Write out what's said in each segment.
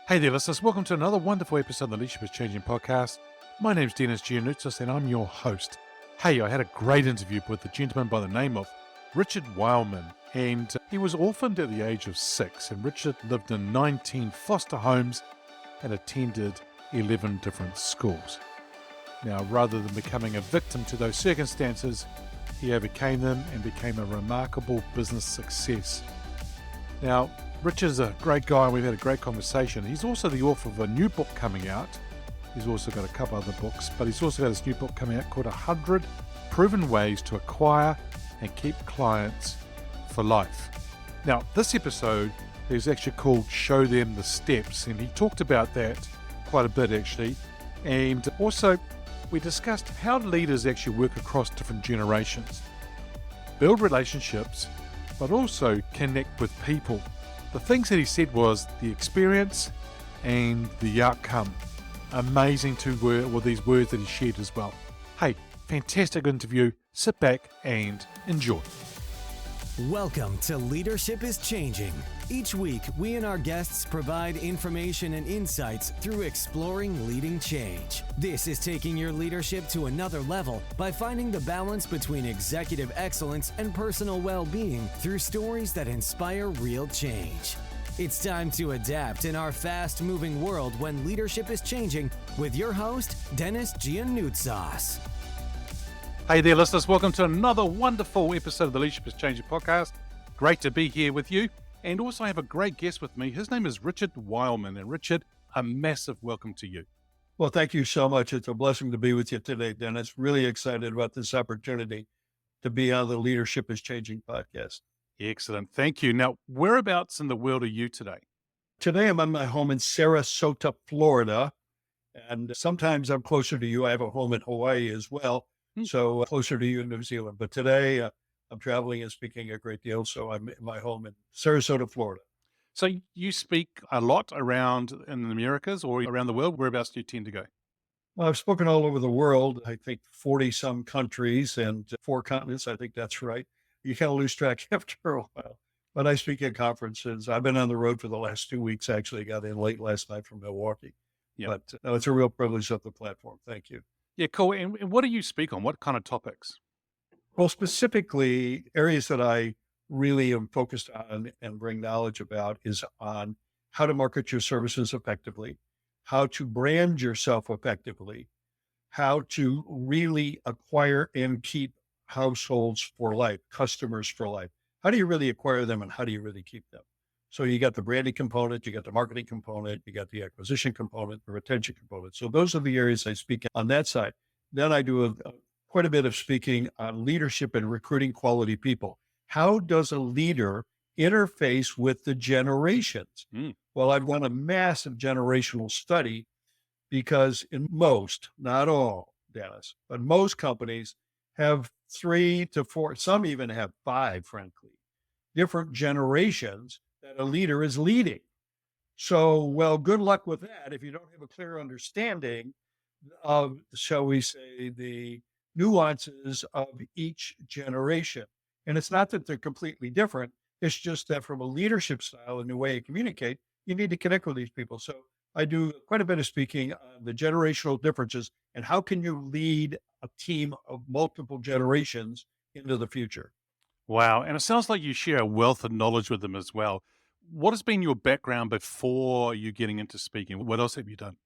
Hey there, listeners. Welcome to another wonderful episode of the Leadership is Changing podcast. My name's Denis Gianoutsos and I'm your host. Hey, I had a great interview with a gentleman by the name of Richard Weylman, and he was orphaned at the age of 6, and Richard lived in 19 foster homes and attended 11 different schools. Now, rather than becoming a victim to those circumstances, he overcame them and became a remarkable business success. Now, Richard's a great guy and we've had a great conversation. He's also the author of a new book coming out. He's also got a couple other books, but he's also got this new book coming out called 100 Proven Ways to Acquire and Keep Clients for Life. Now, this episode is actually called Show Them the Steps, and he talked about that quite a bit actually. And also, we discussed how leaders actually work across different generations, build relationships, but also connect with people. The things that he said was the experience and the outcome. Amazing these words that he shared as well. Hey, fantastic interview. Sit back and enjoy. Welcome to Leadership is Changing. Each week, we and our guests provide information and insights through exploring leading change. This is taking your leadership to another level by finding the balance between executive excellence and personal well-being through stories that inspire real change. It's time to adapt in our fast-moving world when leadership is changing with your host, Denis Gianoutsos. Hey there, listeners. Welcome to another wonderful episode of the Leadership is Changing podcast. Great to be here with you. And also I have a great guest with me. His name is Richard Weylman. And Richard, a massive welcome to you. Well, thank you so much. It's a blessing to be with you today, Dennis. Really excited about this opportunity to be on the Leadership is Changing podcast. Excellent. Thank you. Now, whereabouts in the world are you today? Today, I'm at my home in Sarasota, Florida. And sometimes I'm closer to you. I have a home in Hawaii as well. So closer to you in New Zealand. But today I'm traveling and speaking a great deal. So I'm at my home in Sarasota, Florida. So you speak a lot around in the Americas or around the world. Whereabouts do you tend to go? Well, I've spoken all over the world. I think 40 some countries and 4 continents. I think that's right. You kind of lose track after a while. But I speak at conferences. I've been on the road for the last 2 weeks. Actually got in late last night from Milwaukee. Yeah. But no, it's a real privilege of the platform. Thank you. Yeah, cool. And what do you speak on? What kind of topics? Well, specifically, areas that I really am focused on and bring knowledge about is on how to market your services effectively, how to brand yourself effectively, how to really acquire and keep households for life, customers for life. How do you really acquire them and how do you really keep them? So you got the branding component, you got the marketing component, you got the acquisition component, the retention component. So those are the areas I speak on that side. Then I do quite a bit of speaking on leadership and recruiting quality people. How does a leader interface with the generations? Well, I've done a massive generational study because in most, not all, Dennis, but most companies have 3 to 4, some even have 5, frankly, different generations that a leader is leading. So, well, good luck with that if you don't have a clear understanding of, shall we say, the nuances of each generation. And it's not that they're completely different. It's just that from a leadership style and the way you communicate, you need to connect with these people. So I do quite a bit of speaking on the generational differences and how can you lead a team of multiple generations into the future. Wow. And it sounds like you share a wealth of knowledge with them as well. What has been your background before you getting into speaking? What else have you done?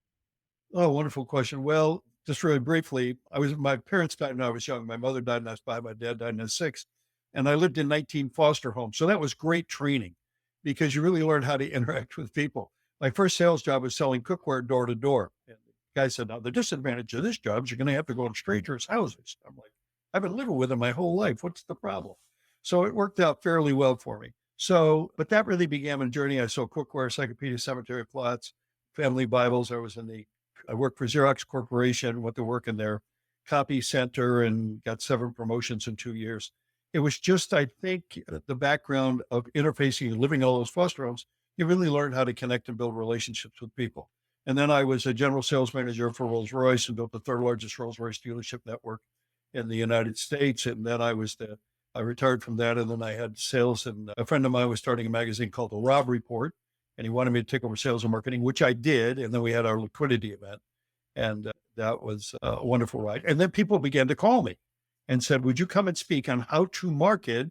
Oh, wonderful question. Well, just really briefly, my parents died when I was young. My mother died when I was 5. My dad died when I was 6. And I lived in 19 foster homes. So that was great training because you really learn how to interact with people. My first sales job was selling cookware door to door. And the guy said, now the disadvantage of this job is you're going to have to go in strangers' houses. I'm like, I've been living with them my whole life. What's the problem? So it worked out fairly well for me. So, but that really began my journey. I sold cookware, encyclopedia, cemetery plots, family Bibles. I worked for Xerox Corporation, went to work in their copy center and got 7 promotions in 2 years. It was just, I think, the background of interfacing and living all those foster homes, you really learn how to connect and build relationships with people. And then I was a general sales manager for Rolls-Royce and built the 3rd largest Rolls-Royce dealership network in the United States. And then I retired from that. And then I had sales, and a friend of mine was starting a magazine called The Rob Report. and he wanted me to take over sales and marketing, which I did. And then we had our liquidity event, and that was a wonderful ride. And then people began to call me and said, would you come and speak on how to market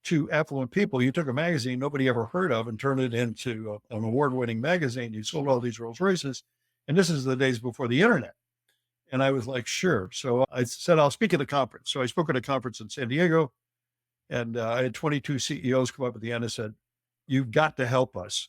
to affluent people? You took a magazine nobody ever heard of and turned it into an award-winning magazine. You sold all these Rolls Royces. And this is the days before the internet. And I was like, sure. So I said, I'll speak at a conference. So I spoke at a conference in San Diego, and I had 22 CEOs come up at the end and said, you've got to help us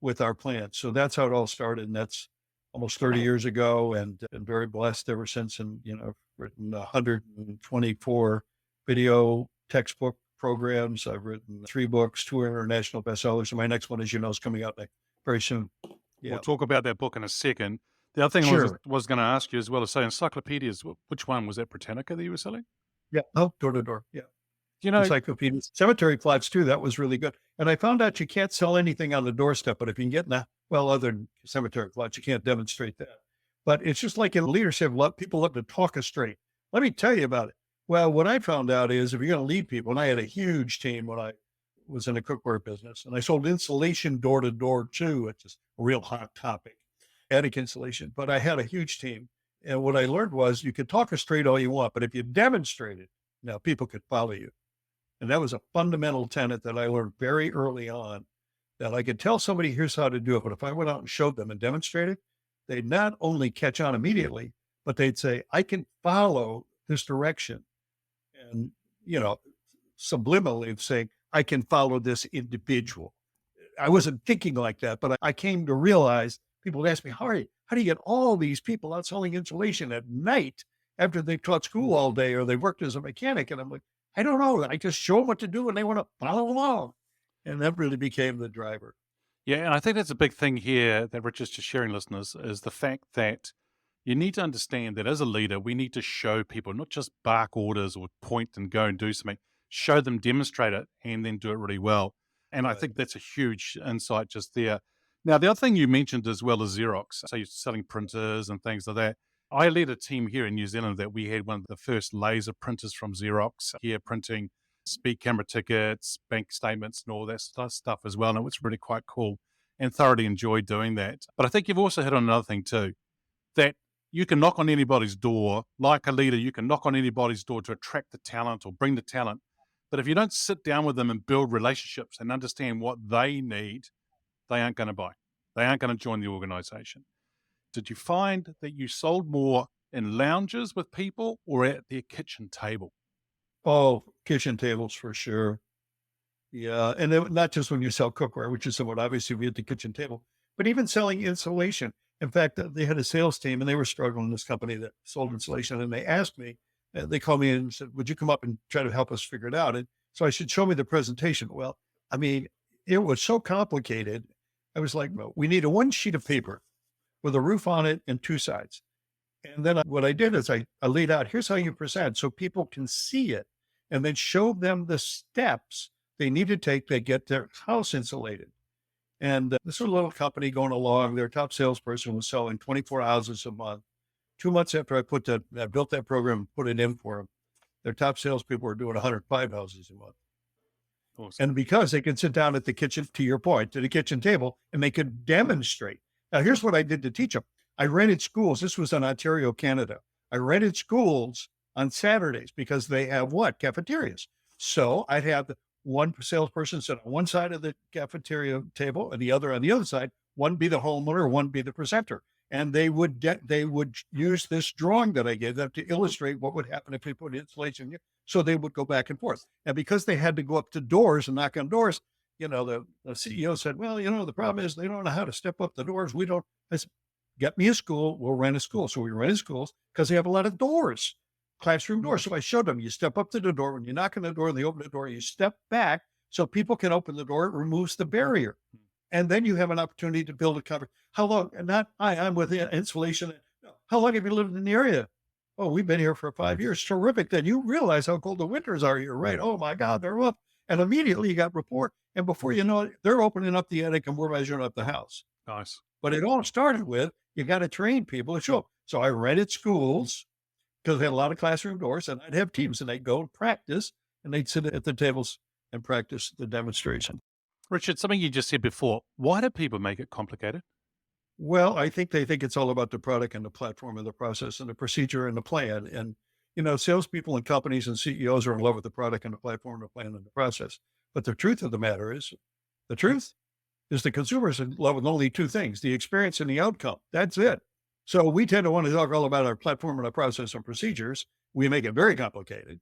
with our plan. So that's how it all started. And that's almost 30 years ago, and very blessed ever since. And, I've written 124 video textbook programs. I've written 3 books, 2 international bestsellers. And my next one, as you know, is coming out very soon. Yeah. We'll talk about that book in a second. The other thing I was going to ask you as well as say encyclopedias, which one was that, Britannica that you were selling? Yeah. Oh, door to door. Yeah. You Encyclopedias, cemetery plots too. That was really good. And I found out you can't sell anything on the doorstep, but if you can get other than cemetery plots, you can't demonstrate that. But it's just like in leadership, people love to talk us straight. Let me tell you about it. Well, what I found out is if you're going to lead people, and I had a huge team when I was in a cookware business, and I sold insulation door to door too. It's just a real hot topic, attic insulation. But I had a huge team. And what I learned was you could talk us straight all you want, but if you demonstrate it, now people could follow you. And that was a fundamental tenet that I learned very early on, that I could tell somebody, here's how to do it. But if I went out and showed them and demonstrated, they'd not only catch on immediately, but they'd say, I can follow this direction. And, subliminally saying, I can follow this individual. I wasn't thinking like that, but I came to realize people would ask me, how do you get all these people out selling insulation at night after they've taught school all day or they worked as a mechanic? And I'm like, I don't know. I just show them what to do and they want to follow along. And that really became the driver. Yeah, and I think that's a big thing here that Richard's just sharing, listeners, is the fact that you need to understand that as a leader, we need to show people, not just bark orders or point and go and do something, show them, demonstrate it, and then do it really well. And I think that's a huge insight just there. Now, the other thing you mentioned as well is Xerox. So you're selling printers and things like that. I led a team here in New Zealand that we had one of the first laser printers from Xerox here printing speed camera tickets, bank statements, and all that stuff as well. And it was really quite cool and thoroughly enjoyed doing that. But I think you've also hit on another thing too, that you can knock on anybody's door. Like a leader, you can knock on anybody's door to attract the talent or bring the talent. But if you don't sit down with them and build relationships and understand what they need, they aren't going to buy. They aren't going to join the organization. Did you find that you sold more in lounges with people or at their kitchen table? Oh, kitchen tables for sure. Yeah. And then not just when you sell cookware, which is somewhat obviously at the kitchen table, but even selling insulation. In fact, they had a sales team and they were struggling, this company that sold insulation. And they asked me, they called me in and said, would you come up and try to help us figure it out? And so I should show me the presentation. Well, I mean, it was so complicated. I was like, well, we need a 1 sheet of paper with a roof on it and 2 sides. And then what I did is I laid out, here's how you present so people can see it, and then show them the steps they need to take to get their house insulated. And this was a little company going along. Their top salesperson was selling 24 houses a month. 2 months after I built that program and put it in for them, their top salespeople were doing 105 houses a month. Awesome. And because they can sit down at the kitchen, to your point, to the kitchen table, and they could demonstrate. Now, here's what I did to teach them. I rented schools. This was in Ontario, Canada. I rented schools on Saturdays because they have cafeterias. So I'd have one salesperson sit on one side of the cafeteria table and the other on the other side. One be the homeowner, one be the presenter. And they would use this drawing that I gave them to illustrate what would happen if we put insulation. So they would go back and forth. And because they had to go up to doors and knock on doors, the CEO said, well, the problem is they don't know how to step up the doors. I said, get me a school, we'll rent a school. So we rented schools because they have a lot of doors, classroom doors. So I showed them, you step up to the door. When you knock on the door and they open the door, you step back so people can open the door. It removes the barrier. And then you have an opportunity to build a cover. How long? I'm with insulation. How long have you lived in the area? Oh, we've been here for 5 years. Terrific. Then you realize how cold the winters are here, right? Oh my God, they're up. And immediately you got rapport. And before you know it, they're opening up the attic and we're measuring up the house. Nice. But it all started with, you got to train people to show up. So I rented schools because they had a lot of classroom doors, and I'd have teams and they'd go and practice and they'd sit at the tables and practice the demonstration. Richard, something you just said before, why do people make it complicated? Well, I think they think it's all about the product and the platform and the process and the procedure and the plan. And, salespeople and companies and CEOs are in love with the product and the platform, the plan and the process. But the truth of the matter is, the truth is the consumer's in love with only two things, the experience and the outcome. That's it. So we tend to want to talk all about our platform and our process and procedures. We make it very complicated.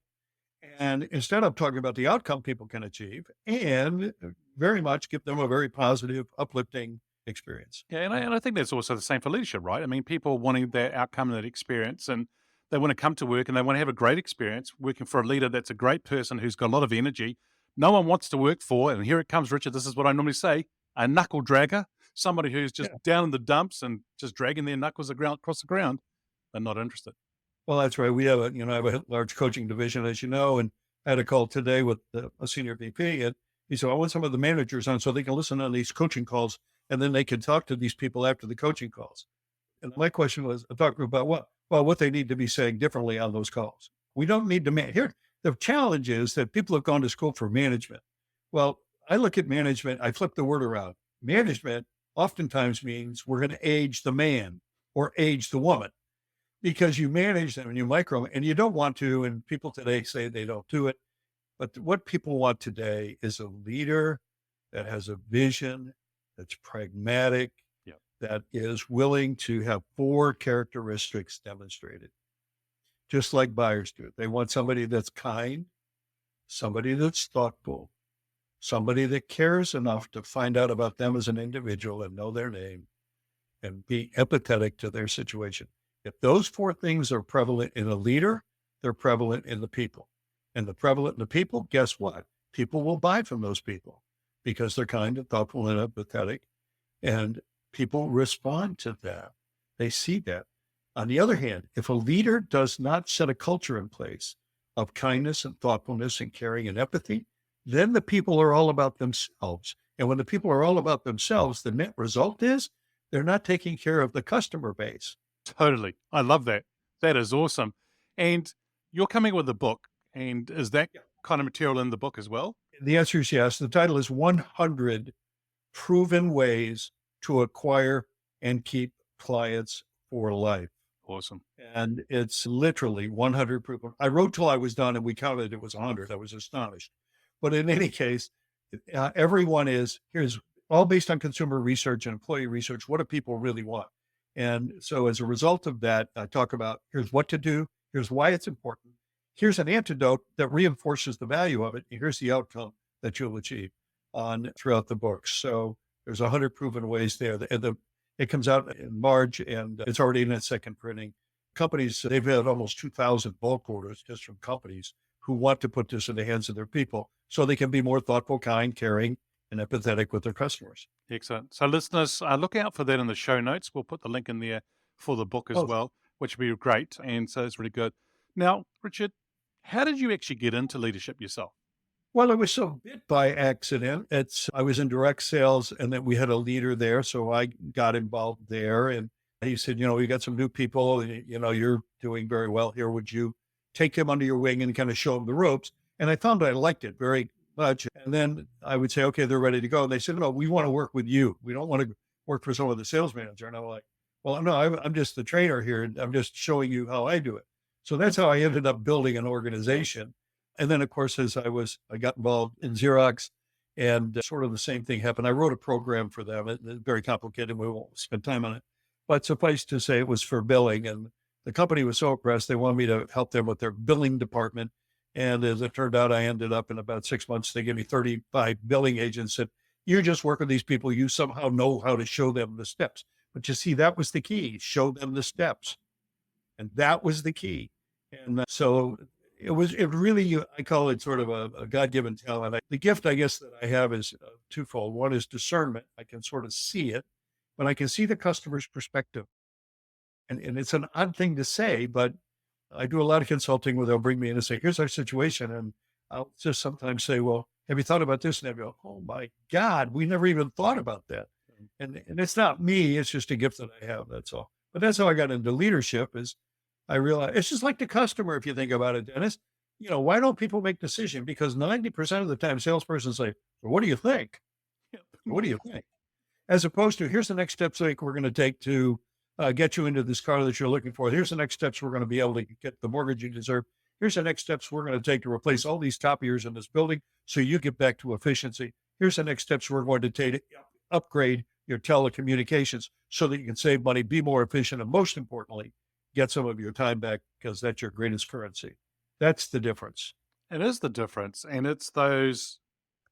And instead of talking about the outcome people can achieve and very much give them a very positive, uplifting experience. Yeah, and I think that's also the same for leadership, right? I mean, people wanting that outcome and that experience, and they want to come to work and they want to have a great experience working for a leader that's a great person who's got a lot of energy. No one wants to work for, and here it comes, Richard. This is what I normally say: a knuckle dragger, somebody who's just Yeah. down in the dumps and just dragging their knuckles across the ground. They're not interested. Well, that's right. We have I have a large coaching division, as you know, and I had a call today with a senior VP, and he said, I want some of the managers on so they can listen on these coaching calls, and then they can talk to these people after the coaching calls. And my question was, I talked about what? Well, what they need to be saying differently on those calls. We don't need to here. The challenge is that people have gone to school for management. Well, I look at management, I flip the word around. Management oftentimes means we're going to age the man or age the woman because you manage them and you micro and you don't want to. And people today say they don't do it. But what people want today is a leader that has a vision, that's pragmatic, Yeah. that is willing to have four characteristics demonstrated, just like buyers do. They want somebody that's kind, somebody that's thoughtful, somebody that cares enough to find out about them as an individual and know their name and be empathetic to their situation. If those four things are prevalent in a leader, they're prevalent in the people. And the prevalent in the people, guess what? People will buy from those people because they're kind and thoughtful and empathetic. And people respond to that. They see that. On the other hand, if a leader does not set a culture in place of kindness and thoughtfulness and caring and empathy, then the people are all about themselves. And when the people are all about themselves, the net result is they're not taking care of the customer base. Totally. I love that. That is awesome. And you're coming with a book. And is that kind of material in the book as well? The answer is yes. The title is 100 Proven Ways to Acquire and Keep Clients for Life. Awesome. And it's literally 100 proven. I wrote till I was done and we counted it was 100. I was astonished. But in any case, everyone here's all based on consumer research and employee research. What do people really want? And so as a result of that, I talk about here's what to do. Here's why it's important. Here's an antidote that reinforces the value of it. And here's the outcome that you'll achieve throughout the book. So there's 100 proven ways there. It comes out in March and it's already in its second printing. Companies, they've had almost 2,000 bulk orders just from companies who want to put this in the hands of their people so they can be more thoughtful, kind, caring, and empathetic with their customers. Excellent. So listeners, look out for that in the show notes. We'll put the link in there for the book as well, which would be great. And so it's really good. Now, Richard, how did you actually get into leadership yourself? Well, it was so bit by accident. I was in direct sales and then we had a leader there. So I got involved there and he said, we got some new people, you're doing very well here. Would you take them under your wing and kind of show them the ropes? And I found I liked it very much. And then I would say, okay, they're ready to go. And they said, no, we want to work with you. We don't want to work for some of the sales manager. And I'm like, well, no, I'm just the trainer here. And I'm just showing you how I do it. So that's how I ended up building an organization. And then, of course, as I got involved in Xerox and sort of the same thing happened. I wrote a program for them. It's very complicated. We won't spend time on it. But suffice to say, it was for billing. And the company was so impressed, they wanted me to help them with their billing department. And as it turned out, I ended up in about 6 months, they gave me 35 billing agents that you just work with these people. You somehow know how to show them the steps. But you see, that was the key, show them the steps. And that was the key. And so it really, I call it sort of a God-given talent. The gift, I guess, that I have is twofold. One is discernment. I can sort of see it, but I can see the customer's perspective. And it's an odd thing to say, but I do a lot of consulting where they'll bring me in and say, here's our situation. And I'll just sometimes say, well, have you thought about this? And they'll go, oh my God, we never even thought about that. And it's not me, it's just a gift that I have, that's all. But that's how I got into leadership is I realized it's just like the customer, if you think about it, Dennis. Why don't people make decisions? Because 90% of the time salespersons say, well, what do you think? What do you think? As opposed to, here's the next steps like we're going to take to get you into this car that you're looking for. Here's the next steps we're going to be able to get the mortgage you deserve. Here's the next steps we're going to take to replace all these copiers in this building so you get back to efficiency. Here's the next steps we're going to take to upgrade your telecommunications so that you can save money, be more efficient, and most importantly, get some of your time back because that's your greatest currency. That's the difference. It is the difference. And it's those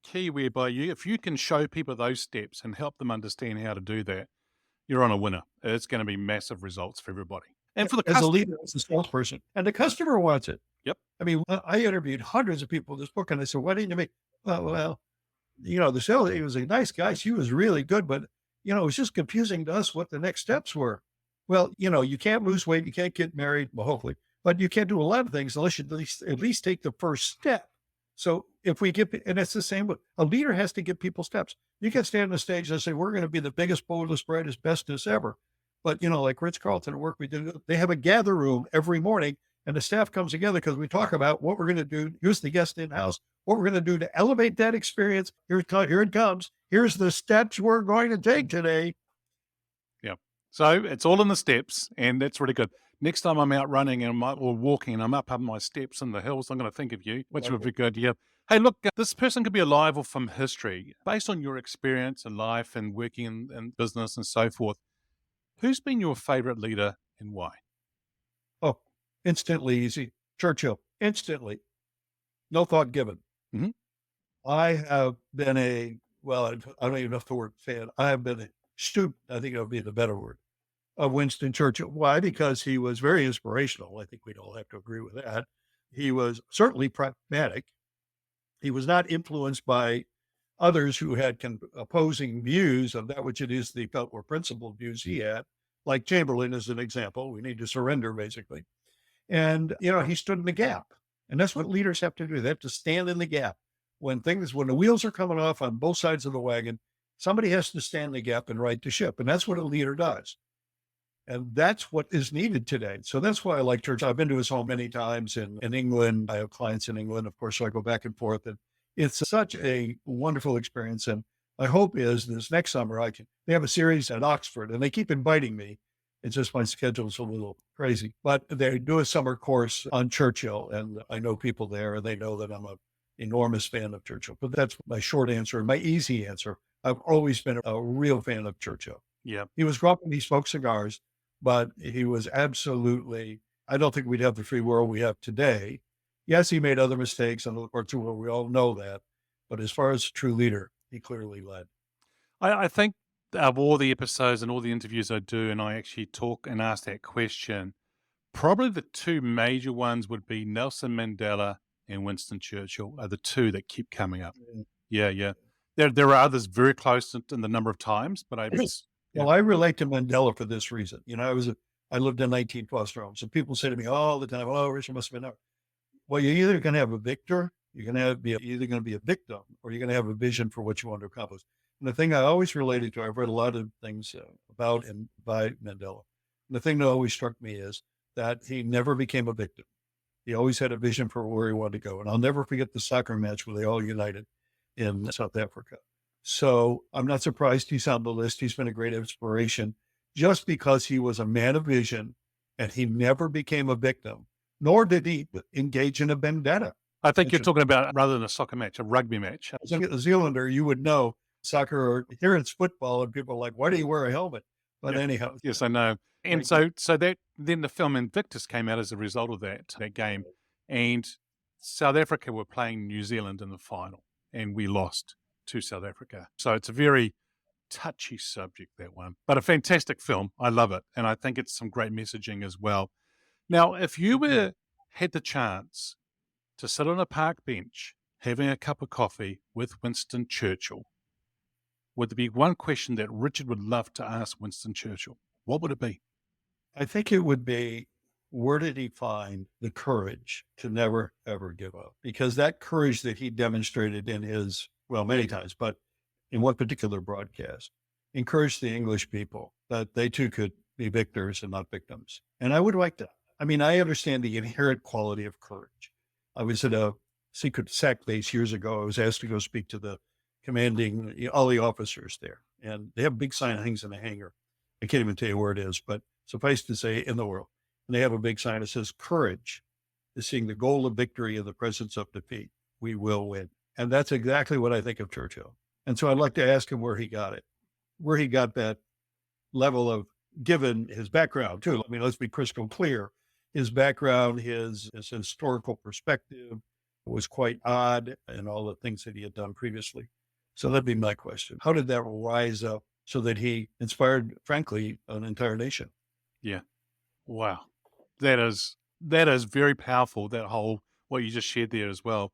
key whereby if you can show people those steps and help them understand how to do that, you're on a winner. It's going to be massive results for everybody. And for the as a leader, as a salesperson, and the customer wants it. Yep. I mean, I interviewed hundreds of people in this book, and I said, "Why didn't you make?" Well, the sales lady was a nice guy. She was really good, but it was just confusing to us what the next steps were. Well, you can't lose weight, you can't get married, well, hopefully, but you can't do a lot of things unless you at least take the first step. So if we and it's the same, a leader has to give people steps. You can stand on the stage and say, we're going to be the biggest, boldest, brightest, bestest ever. But, like Ritz-Carlton and work we do, they have a gather room every morning and the staff comes together because we talk about what we're going to do. Here's the guest in-house, what we're going to do to elevate that experience. Here it comes. Here's the steps we're going to take today. Yeah. So it's all in the steps, and that's really good. Next time I'm out running or walking and I'm up my steps in the hills, I'm going to think of you, which would be good. Yeah. Hey, look, this person could be alive or from history. Based on your experience in life and working in business and so forth, who's been your favorite leader and why? Oh, instantly easy. Churchill, instantly. No thought given. Mm-hmm. I have been I don't even know if the word fan. I have been a student, I think it would be the better word, of Winston Churchill. Why? Because he was very inspirational. I think we'd all have to agree with that. He was certainly pragmatic. He was not influenced by others who had opposing views of that which it is they felt were principled views he had, like Chamberlain as an example. We need to surrender, basically. And, he stood in the gap. And that's what leaders have to do. They have to stand in the gap. When the wheels are coming off on both sides of the wagon, somebody has to stand in the gap and right the ship. And that's what a leader does. And that's what is needed today. So that's why I like Churchill. I've been to his home many times in England. I have clients in England, of course, so I go back and forth. And it's such a wonderful experience. And my hope is this next summer, they have a series at Oxford and they keep inviting me. It's just my schedule's a little crazy, but they do a summer course on Churchill. And I know people there and they know that I'm an enormous fan of Churchill. But that's my short answer. And my easy answer, I've always been a real fan of Churchill. Yeah. He was grumpy, he smoked cigars, but he was absolutely, I don't think we'd have the free world we have today. Yes, he made other mistakes in the World War II, we all know that. But as far as a true leader, he clearly led. I think of all the episodes and all the interviews I do, and I actually talk and ask that question, probably the two major ones would be Nelson Mandela and Winston Churchill are the two that keep coming up. Yeah. There are others very close in the number of times, but Well, I relate to Mandela for this reason. I lived in 19 foster homes, and people say to me all the time, "Oh, Richard must have been out." Well, you're either going to have a victor, you're either going to be a victim, or you're going to have a vision for what you want to accomplish. And the thing I always related to, I've read a lot of things about and by Mandela. And the thing that always struck me is that he never became a victim. He always had a vision for where he wanted to go. And I'll never forget the soccer match where they all united in South Africa. So I'm not surprised he's on the list. He's been a great inspiration just because he was a man of vision and he never became a victim, nor did he engage in a vendetta. I think you're talking about, rather than a soccer match, a rugby match. As a Zealander, you would know soccer, or here it's football, and people are like, why do you wear a helmet? But anyhow. Yes, I know. And so that then the film Invictus came out as a result of that game. And South Africa were playing New Zealand in the final, and we lost to South Africa. So it's a very touchy subject, that one, but a fantastic film. I love it. And I think it's some great messaging as well. Now, if you had the chance to sit on a park bench having a cup of coffee with Winston Churchill, would there be one question that Richard would love to ask Winston Churchill? What would it be? I think it would be, where did he find the courage to never, ever give up? Because that courage that he demonstrated in his, many times, but in one particular broadcast, encouraged the English people that they too could be victors and not victims. And I would like to, I understand the inherent quality of courage. I was at a secret SAC base years ago. I was asked to go speak to the commanding all the officers there. And they have a big sign that hangs in the hangar. I can't even tell you where it is, but suffice to say, in the world. And they have a big sign that says, "Courage is seeing the goal of victory in the presence of defeat. We will win." And that's exactly what I think of Churchill. And so I'd like to ask him where he got it, where he got that level of, given his background too. I mean, let's be crystal clear. His background, his historical perspective was quite odd, and all the things that he had done previously. So that'd be my question. How did that rise up so that he inspired, frankly, an entire nation? Yeah. Wow. That is very powerful, that whole, what you just shared there as well.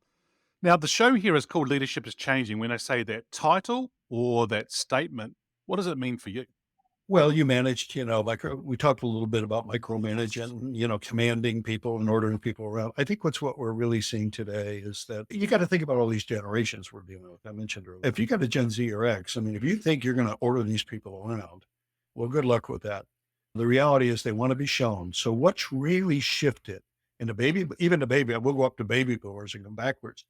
Now, the show here is called Leadership is Changing. When I say that title or that statement, what does it mean for you? Well, you managed, we talked a little bit about micromanaging, commanding people and ordering people around. I think what we're really seeing today is that you got to think about all these generations we're dealing with. I mentioned earlier, if you got a Gen Z or X, I mean, if you think you're going to order these people around, well, good luck with that. The reality is they want to be shown. So what's really shifted in we'll go up to baby boomers and come backwards.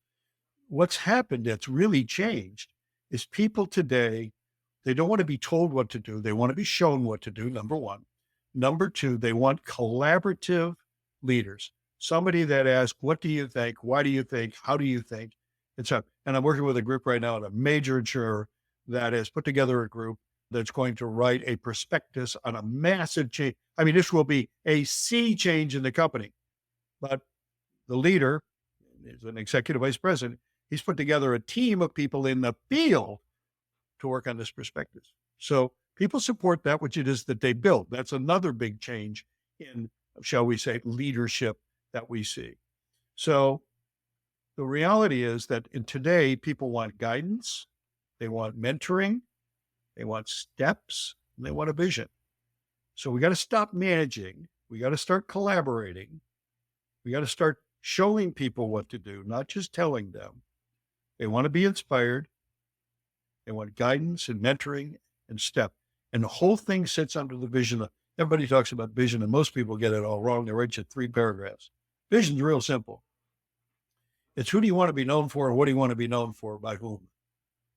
What's happened that's really changed is people today, they don't want to be told what to do. They want to be shown what to do, number one. Number two, they want collaborative leaders. Somebody that asks, what do you think? Why do you think? How do you think? And I'm working with a group right now at a major insurer that has put together a group that's going to write a prospectus on a massive change. I mean, this will be a sea change in the company. But the leader is an executive vice president. He's put together a team of people in the field to work on this prospectus. So people support that which it is that they build. That's another big change in, shall we say, leadership that we see. So the reality is that today people want guidance, they want mentoring, they want steps, and they want a vision. So we got to stop managing. We got to start collaborating. We got to start showing people what to do, not just telling them. They want to be inspired. They want guidance and mentoring and step. And the whole thing sits under the vision. Everybody talks about vision, and most people get it all wrong. They write you 3 paragraphs. Vision's real simple. It's who do you want to be known for, and what do you want to be known for, by whom?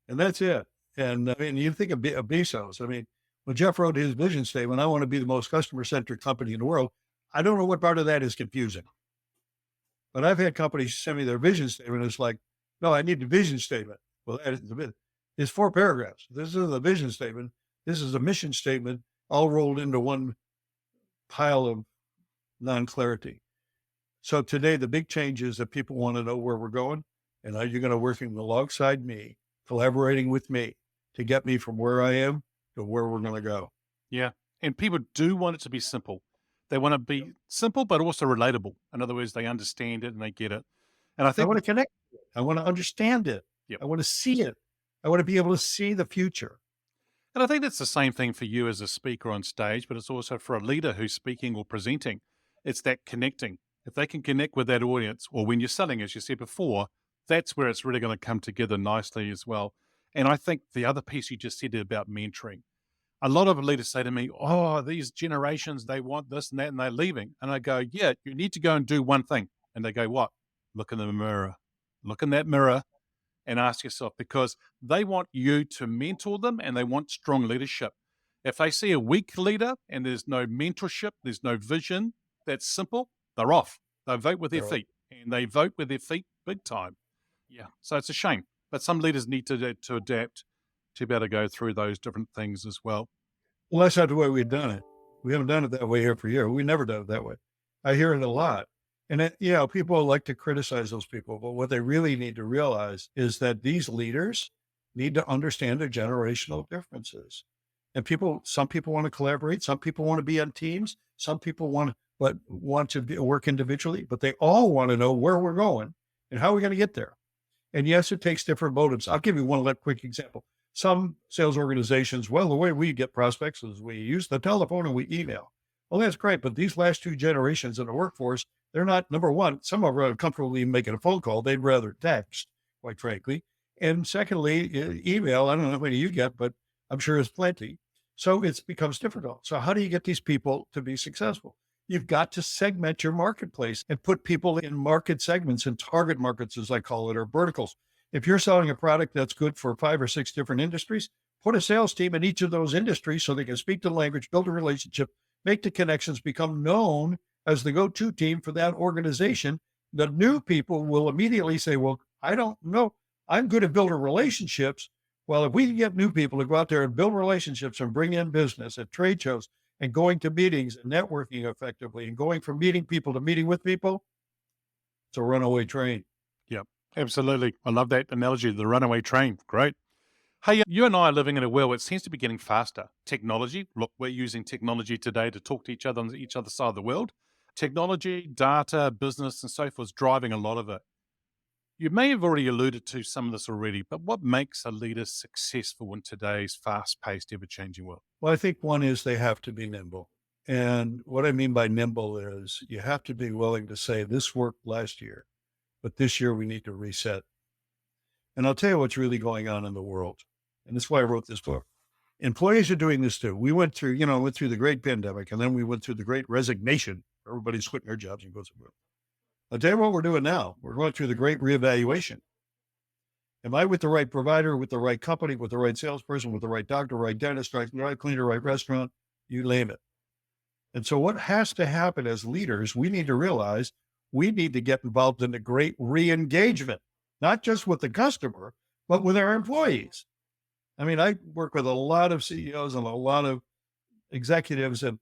And that's it. And I mean, you think of Bezos. I mean, when Jeff wrote his vision statement, I want to be the most customer-centric company in the world. I don't know what part of that is confusing. But I've had companies send me their vision statement. It's like, no, I need the vision statement. Well, that is the bit. It's 4 paragraphs. This is the vision statement. This is a mission statement, all rolled into one pile of non-clarity. So today, the big change is that people want to know where we're going. And are you going to working alongside me, collaborating with me to get me from where I am to where we're going to go? Yeah. And people do want it to be simple. They want to be simple, but also relatable. In other words, they understand it and they get it. And I think I want to connect with it. I want to understand it. Yep. I want to see it. I want to be able to see the future. And I think that's the same thing for you as a speaker on stage, but it's also for a leader who's speaking or presenting. It's that connecting. If they can connect with that audience, or when you're selling, as you said before, that's where it's really going to come together nicely as well. And I think the other piece you just said about mentoring. A lot of leaders say to me, oh, these generations, they want this and that, and they're leaving. And I go, yeah, you need to go and do one thing. And they go, what? Look in the mirror. Look in that mirror and ask yourself, because they want you to mentor them and they want strong leadership. If they see a weak leader and there's no mentorship, there's no vision, that's simple, they're off. They vote with their feet, and they vote with their feet big time. Yeah, so it's a shame. But some leaders need to adapt to be able to go through those different things as well. Well, that's not the way we've done it. We haven't done it that way here for years. We never done it that way. I hear it a lot. And people like to criticize those people, but what they really need to realize is that these leaders need to understand their generational differences. And some people want to collaborate. Some people want to be on teams. Some people want to work individually, but they all want to know where we're going and how we're going to get there. And yes, it takes different motives. I'll give you one quick example. Some sales organizations, well, the way we get prospects is we use the telephone and we email. Well, that's great. But these last 2 generations in the workforce, they're not, number one, some of them are comfortable even making a phone call. They'd rather text, quite frankly. And secondly, email, I don't know how many you get, but I'm sure it's plenty. So it becomes difficult. So how do you get these people to be successful? You've got to segment your marketplace and put people in market segments and target markets, as I call it, or verticals. If you're selling a product that's good for 5 or 6 different industries, put a sales team in each of those industries so they can speak the language, build a relationship, make the connections, become known as the go-to team for that organization. The new people will immediately say, well, I don't know. I'm good at building relationships. Well, if we can get new people to go out there and build relationships and bring in business at trade shows and going to meetings and networking effectively and going from meeting people to meeting with people, it's a runaway train. Yeah, absolutely. I love that analogy, the runaway train. Great. Hey, you and I are living in a world that seems to be getting faster. Technology, look, we're using technology today to talk to each other on each other side of the world. Technology, data, business, and so forth is driving a lot of it. You may have already alluded to some of this already, but what makes a leader successful in today's fast-paced, ever-changing world? Well, I think one is they have to be nimble. And what I mean by nimble is you have to be willing to say, this worked last year, but this year we need to reset. And I'll tell you what's really going on in the world. And that's why I wrote this book. Employees are doing this too. We went through the great pandemic, and then we went through the great resignation. Everybody's quitting their jobs and goes to work. I'll tell you what we're doing now. We're going through the great reevaluation. Am I with the right provider, with the right company, with the right salesperson, with the right doctor, right dentist, right cleaner, right restaurant? You name it. And so what has to happen as leaders, we need to realize we need to get involved in the great re-engagement, not just with the customer, but with our employees. I mean, I work with a lot of CEOs and a lot of executives, and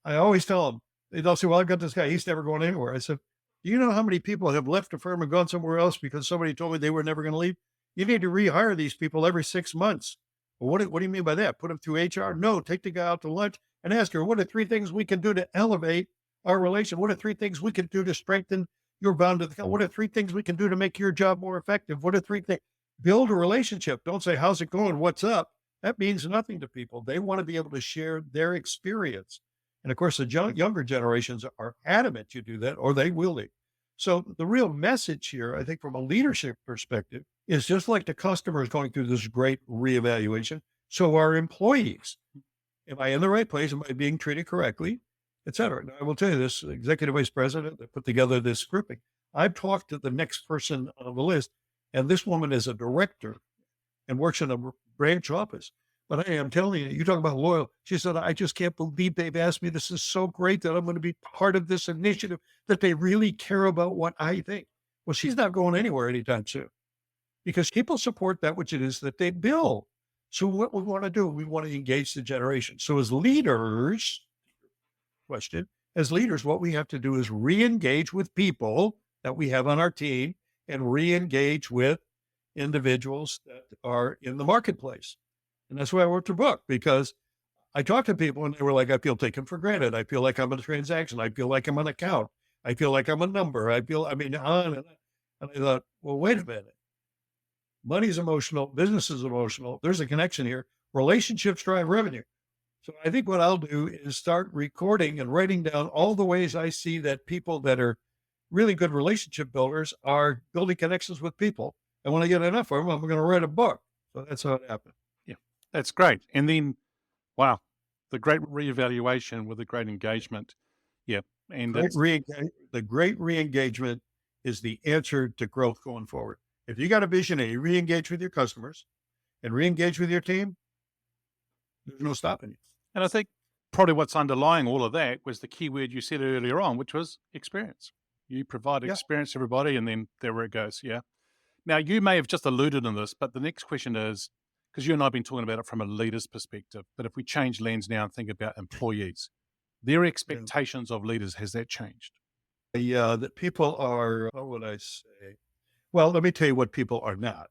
I always tell them, they'll say, well, I've got this guy, he's never going anywhere. I said, do you know how many people have left the firm and gone somewhere else because somebody told me they were never going to leave? You need to rehire these people every 6 months. Well, what do you mean by that? Put them through HR? No, take the guy out to lunch and ask her, what are 3 things we can do to elevate our relation? What are 3 things we can do to strengthen your bond to the company? What are 3 things we can do to make your job more effective? What are 3 things? Build a relationship. Don't say, how's it going? What's up? That means nothing to people. They want to be able to share their experience. And of course, the younger generations are adamant you do that, or they will leave. So the real message here, I think, from a leadership perspective, is just like the customer is going through this great reevaluation, so are employees. Am I in the right place? Am I being treated correctly? Et cetera. Now, I will tell you this, executive vice president that put together this grouping, I've talked to the next person on the list, and this woman is a director and works in a branch office. But I am telling you, you talk about loyal. She said, I just can't believe they've asked me. This is so great that I'm going to be part of this initiative, that they really care about what I think. Well, she's not going anywhere anytime soon because people support that which it is that they build. So what we want to do, we want to engage the generation. So as leaders, as leaders, what we have to do is re-engage with people that we have on our team and re-engage with individuals that are in the marketplace. And that's why I wrote the book, because I talked to people and they were like, I feel taken for granted. I feel like I'm a transaction. I feel like I'm an account. I feel like I'm a number. on and on. And I thought, well, wait a minute. Money's emotional. Business is emotional. There's a connection here. Relationships drive revenue. So I think what I'll do is start recording and writing down all the ways I see that people that are really good relationship builders are building connections with people. And when I get enough of them, I'm going to write a book. So that's how it happened. Yeah, that's great. And then, wow, the great reevaluation with the great engagement. Yeah. And the great re-engagement is the answer to growth going forward. If you got a vision and you re-engage with your customers and re-engage with your team, there's no stopping you. And I think probably what's underlying all of that was the key word you said earlier on, which was experience. You provide experience to everybody, and then there it goes. Yeah. Now, you may have just alluded on this, but the next question is, because you and I have been talking about it from a leader's perspective, but if we change lens now and think about employees, their expectations of leaders, has that changed? Yeah, that people are, what would I say? Well, let me tell you what people are not.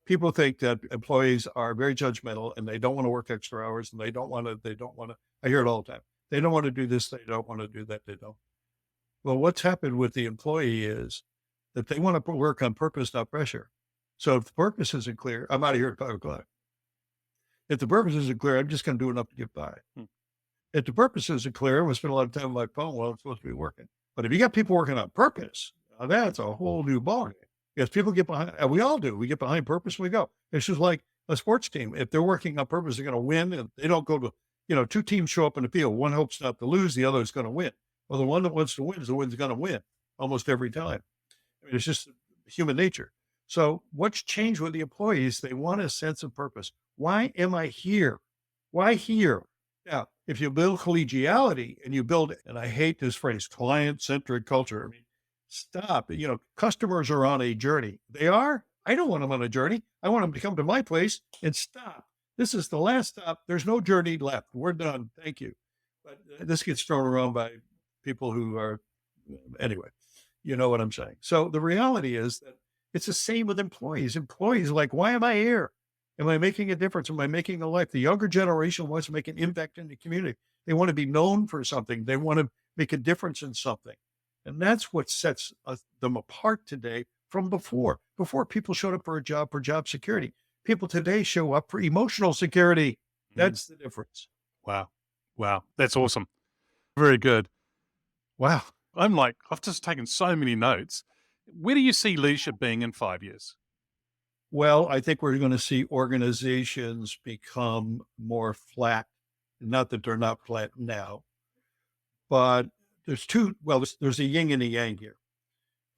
People think that employees are very judgmental and they don't want to work extra hours and they don't want to, I hear it all the time. They don't want to do this. They don't want to do that. They don't. Well, what's happened with the employee is that they want to work on purpose, not pressure. So if the purpose isn't clear, I'm out of here at 5 o'clock. If the purpose isn't clear, I'm just going to do enough to get by. If the purpose isn't clear, I'm going to spend a lot of time on my phone while I'm supposed to be working. But if you got people working on purpose, now that's a whole new ballgame. If people get behind, and we all do, we get behind purpose, we go. It's just like a sports team. If they're working on purpose, they're going to win, and they don't go to, 2 teams show up in the field. One hopes not to lose, the other is going to win. Well, the one that wants to win is the one's going to win almost every time. I mean, it's just human nature. So what's changed with the employees? They want a sense of purpose. Why am I here? Why here? Now, if you build collegiality and you build, and I hate this phrase, client-centric culture. I mean, stop. Customers are on a journey. They are. I don't want them on a journey. I want them to come to my place and stop. This is the last stop. There's no journey left. We're done. Thank you. But this gets thrown around by people who are, anyway, you know what I'm saying. So the reality is that it's the same with employees. Employees are like, why am I here? Am I making a difference? Am I making a life? The younger generation wants to make an impact in the community. They want to be known for something. They want to make a difference in something. And that's what sets them apart today from before. Before, people showed up for job security. People today show up for emotional security. That's the difference. Wow. That's awesome. Very good. Wow. I've just taken so many notes. Where do you see leadership being in 5 years? Well, I think we're going to see organizations become more flat. Not that they're not flat now, but there's a yin and a yang here.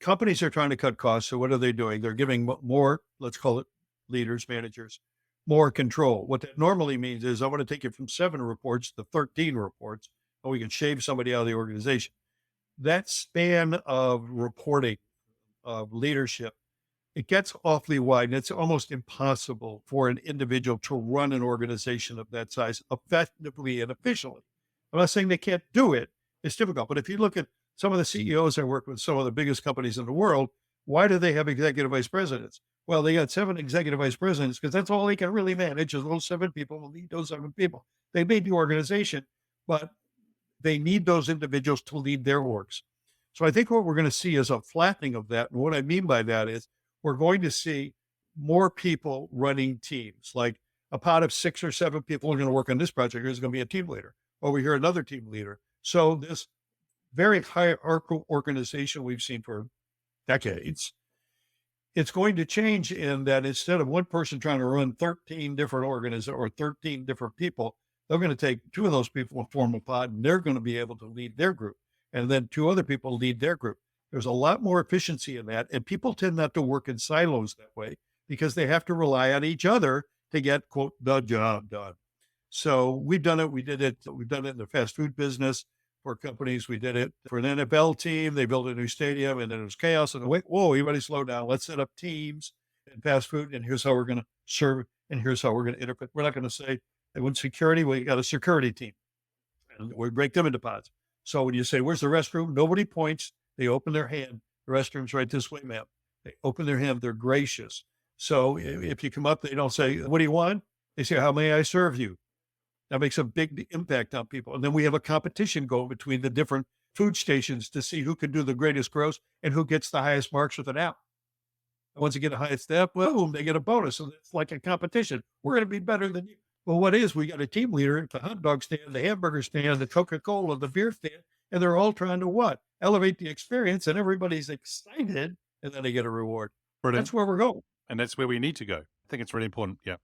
Companies are trying to cut costs. So what are they doing? They're giving more, let's call it leaders, managers, more control. What that normally means is I want to take you from 7 reports to 13 reports, and we can shave somebody out of the organization. That span of reporting, of leadership, it gets awfully wide, and it's almost impossible for an individual to run an organization of that size effectively and efficiently. I'm not saying they can't do it. It's difficult. But if you look at some of the CEOs I work with, some of the biggest companies in the world, why do they have executive vice presidents? Well, they got 7 executive vice presidents because that's all they can really manage is those 7 people, lead those 7 people. They made the organization, but they need those individuals to lead their orgs. So I think what we're going to see is a flattening of that. And what I mean by that is we're going to see more people running teams, like a pot of 6 or 7 people are going to work on this project. There's going to be a team leader. Over here, another team leader. So this very hierarchical organization we've seen for decades, it's going to change in that instead of one person trying to run 13 different organizations or 13 different people, they're going to take 2 of those people and form a pod, and they're going to be able to lead their group. And then 2 other people lead their group. There's a lot more efficiency in that. And people tend not to work in silos that way because they have to rely on each other to get, quote, the job done. So we've done it. We've done it in the fast food business for companies. We did it for an NFL team. They built a new stadium and then it was chaos. And wait, whoa, everybody slow down. Let's set up teams in fast food. And here's how we're going to serve. And here's how we're going to interpret. We're not going to say, hey, when security, we got a security team. And we break them into pods. So when you say, where's the restroom? Nobody points. They open their hand. The restroom's right this way, ma'am. They open their hand. They're gracious. So if you come up, they don't say, what do you want? They say, how may I serve you? That makes a big impact on people. And then we have a competition going between the different food stations to see who can do the greatest gross and who gets the highest marks with an app. And once you get a highest step, boom, they get a bonus. So it's like a competition. We're going to be better than you. Well, what is? We got a team leader at the hot dog stand, the hamburger stand, the Coca-Cola, the beer stand, and they're all trying to what? Elevate the experience, and everybody's excited, and then they get a reward. Brilliant. That's where we're going. And that's where we need to go. I think it's really important. Yeah.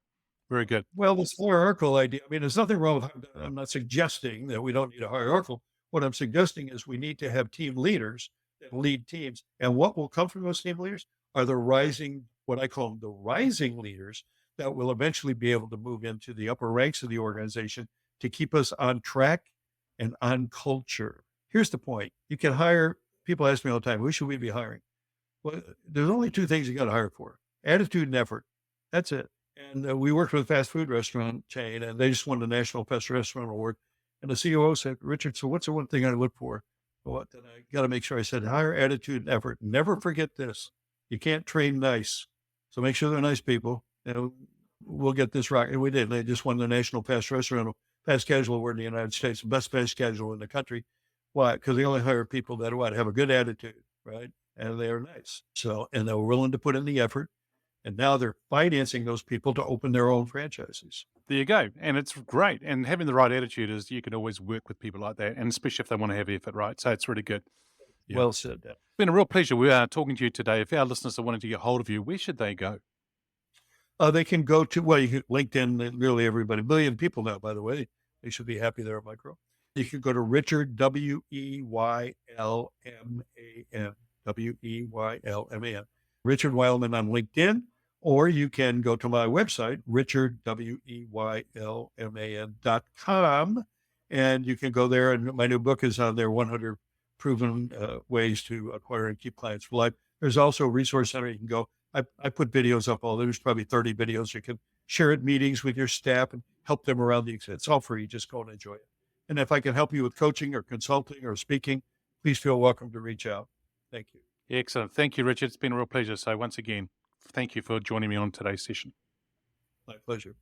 Very good. Well, this hierarchical idea, I mean, there's nothing wrong with, I'm not suggesting that we don't need a hierarchical. What I'm suggesting is we need to have team leaders that lead teams. And what will come from those team leaders are the rising, what I call them the rising leaders that will eventually be able to move into the upper ranks of the organization to keep us on track and on culture. Here's the point. You can hire, people ask me all the time, who should we be hiring? Well, there's only 2 things you got to hire for: attitude and effort. That's it. And we worked with a fast food restaurant chain, and they just won the National Best Restaurant Award. And the COO said, Richard, so what's the one thing I look for? Well, then I got to make sure I said higher attitude and effort. Never forget this. You can't train nice. So make sure they're nice people, and we'll get this right. And we did. They just won the National Fast Casual Award in the United States, the best fast casual in the country. Why? Because they only hire people that have a good attitude, right? And they are nice. So, and they're willing to put in the effort. And now they're financing those people to open their own franchises. There you go. And it's great. And having the right attitude is you can always work with people like that, and especially if they want to have effort, right? So it's really good. Yeah. Well said. It's been a real pleasure. We are talking to you today. If our listeners are wanting to get hold of you, where should they go? They can go to, you can LinkedIn, nearly everybody, 1 million people now, by the way. They should be happy there at Micro. You can go to Richard, Weylman, Weylman, Richard Weylman on LinkedIn, or you can go to my website, richardweylman.com, and you can go there. And my new book is on there, 100 Proven Ways to Acquire and Keep Clients for Life. There's also a resource center you can go. I put videos up. There's probably 30 videos. You can share at meetings with your staff and help them around the exit. It's all free. Just go and enjoy it. And if I can help you with coaching or consulting or speaking, please feel welcome to reach out. Thank you. Excellent. Thank you, Richard. It's been a real pleasure. So once again, thank you for joining me on today's session. My pleasure.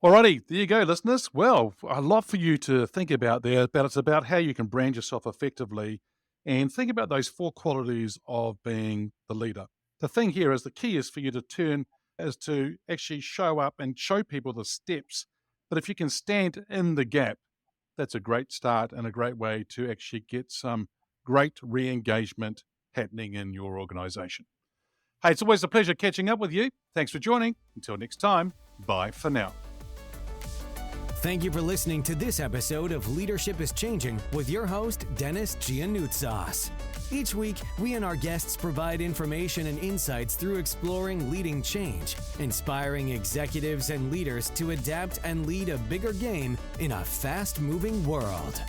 Alrighty, there you go, listeners. Well, a lot for you to think about there, but it's about how you can brand yourself effectively and think about those 4 qualities of being the leader. The thing here is the key is for you to actually show up and show people the steps. But if you can stand in the gap, that's a great start and a great way to actually get some great re-engagement happening in your organization. Hey, it's always a pleasure catching up with you. Thanks for joining. Until next time, bye for now. Thank you for listening to this episode of Leadership is Changing with your host, Denis Gianoutsos. Each week, we and our guests provide information and insights through exploring leading change, inspiring executives and leaders to adapt and lead a bigger game in a fast-moving world.